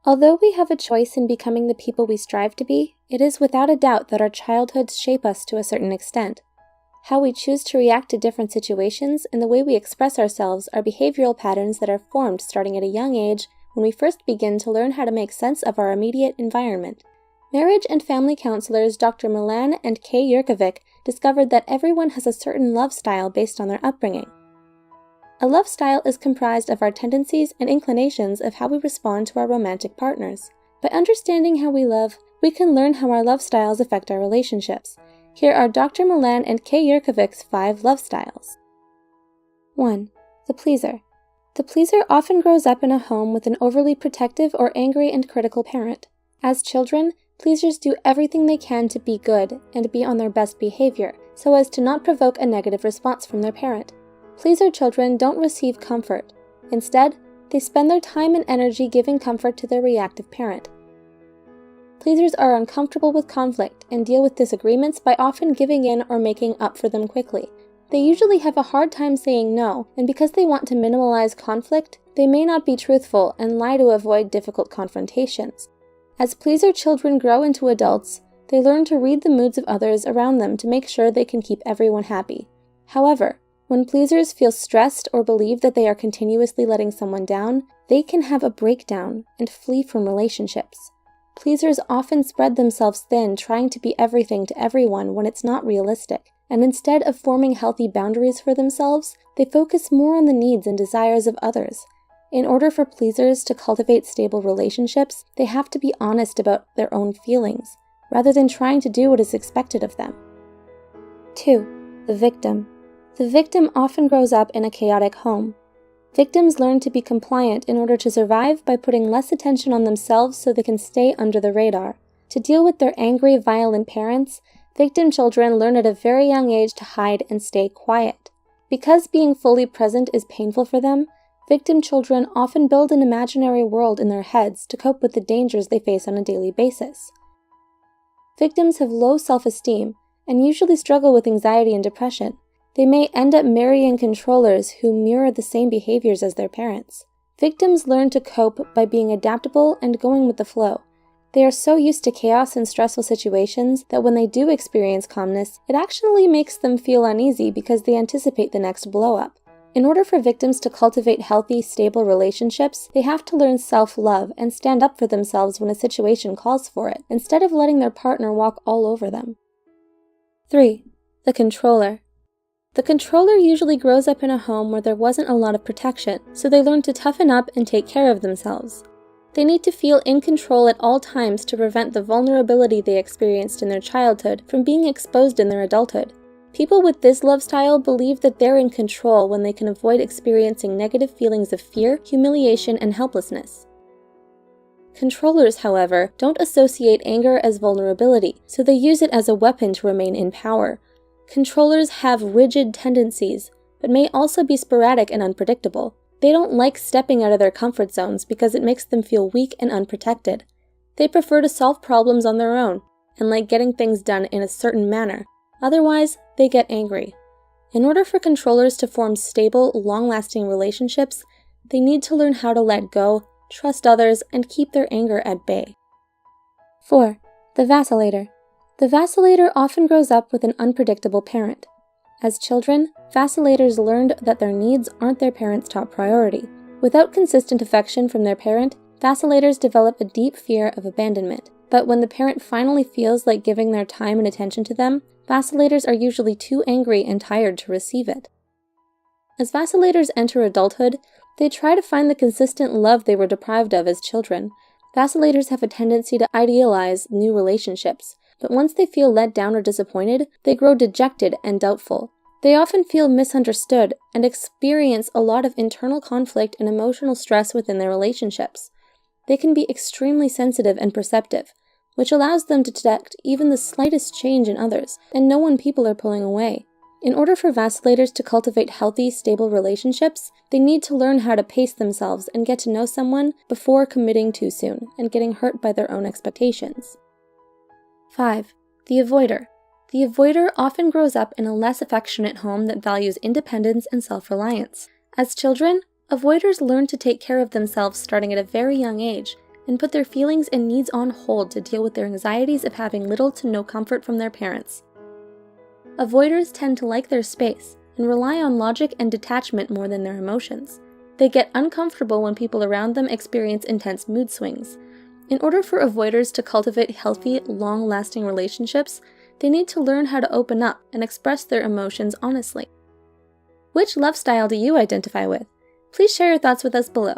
Although we have a choice in becoming the people we strive to be, it is without a doubt that our childhoods shape us to a certain extent. How we choose to react to different situations and the way we express ourselves are behavioral patterns that are formed starting at a young age when we first begin to learn how to make sense of our immediate environment. Marriage and family counselors Dr. Milan and Kay Yerkovic discovered that everyone has a certain love style based on their upbringing. A love style is comprised of our tendencies and inclinations of how we respond to our romantic partners. By understanding how we love, we can learn how our love styles affect our relationships. Here are Dr. Milan and Kay Yerkovic's 5 love styles. 1. The pleaser. The pleaser often grows up in a home with an overly protective or angry and critical parent. As children, pleasers do everything they can to be good and be on their best behavior, so as to not provoke a negative response from their parent. Pleaser children don't receive comfort. Instead, they spend their time and energy giving comfort to their reactive parent. Pleasers are uncomfortable with conflict and deal with disagreements by often giving in or making up for them quickly. They usually have a hard time saying no, and because they want to minimize conflict, they may not be truthful and lie to avoid difficult confrontations. As pleaser children grow into adults, they learn to read the moods of others around them to make sure they can keep everyone happy. However, when pleasers feel stressed or believe that they are continuously letting someone down, they can have a breakdown and flee from relationships. Pleasers often spread themselves thin trying to be everything to everyone when it's not realistic, and instead of forming healthy boundaries for themselves, they focus more on the needs and desires of others. In order for pleasers to cultivate stable relationships, they have to be honest about their own feelings, rather than trying to do what is expected of them. 2. The victim. The victim often grows up in a chaotic home. Victims learn to be compliant in order to survive by putting less attention on themselves so they can stay under the radar. To deal with their angry, violent parents, victim children learn at a very young age to hide and stay quiet. Because being fully present is painful for them, victim children often build an imaginary world in their heads to cope with the dangers they face on a daily basis. Victims have low self-esteem and usually struggle with anxiety and depression. They may end up marrying controllers who mirror the same behaviors as their parents. Victims learn to cope by being adaptable and going with the flow. They are so used to chaos and stressful situations that when they do experience calmness, it actually makes them feel uneasy because they anticipate the next blow-up. In order for victims to cultivate healthy, stable relationships, they have to learn self-love and stand up for themselves when a situation calls for it, instead of letting their partner walk all over them. 3. The controller. The controller usually grows up in a home where there wasn't a lot of protection, so they learn to toughen up and take care of themselves. They need to feel in control at all times to prevent the vulnerability they experienced in their childhood from being exposed in their adulthood. People with this love style believe that they're in control when they can avoid experiencing negative feelings of fear, humiliation, and helplessness. Controllers, however, don't associate anger as vulnerability, so they use it as a weapon to remain in power. Controllers have rigid tendencies, but may also be sporadic and unpredictable. They don't like stepping out of their comfort zones because it makes them feel weak and unprotected. They prefer to solve problems on their own, and like getting things done in a certain manner. Otherwise, they get angry. In order for controllers to form stable, long-lasting relationships, they need to learn how to let go, trust others, and keep their anger at bay. 4. The vacillator. The vacillator often grows up with an unpredictable parent. As children, vacillators learned that their needs aren't their parents' top priority. Without consistent affection from their parent, vacillators develop a deep fear of abandonment. But when the parent finally feels like giving their time and attention to them, vacillators are usually too angry and tired to receive it. As vacillators enter adulthood, they try to find the consistent love they were deprived of as children. Vacillators have a tendency to idealize new relationships, but once they feel let down or disappointed, they grow dejected and doubtful. They often feel misunderstood and experience a lot of internal conflict and emotional stress within their relationships. They can be extremely sensitive and perceptive, which allows them to detect even the slightest change in others and know when people are pulling away. In order for vacillators to cultivate healthy, stable relationships, they need to learn how to pace themselves and get to know someone before committing too soon and getting hurt by their own expectations. 5. The avoider. The avoider often grows up in a less affectionate home that values independence and self-reliance. As children, avoiders learn to take care of themselves starting at a very young age, and put their feelings and needs on hold to deal with their anxieties of having little to no comfort from their parents. Avoiders tend to like their space and rely on logic and detachment more than their emotions. They get uncomfortable when people around them experience intense mood swings. In order for avoiders to cultivate healthy, long-lasting relationships, they need to learn how to open up and express their emotions honestly. Which love style do you identify with? Please share your thoughts with us below.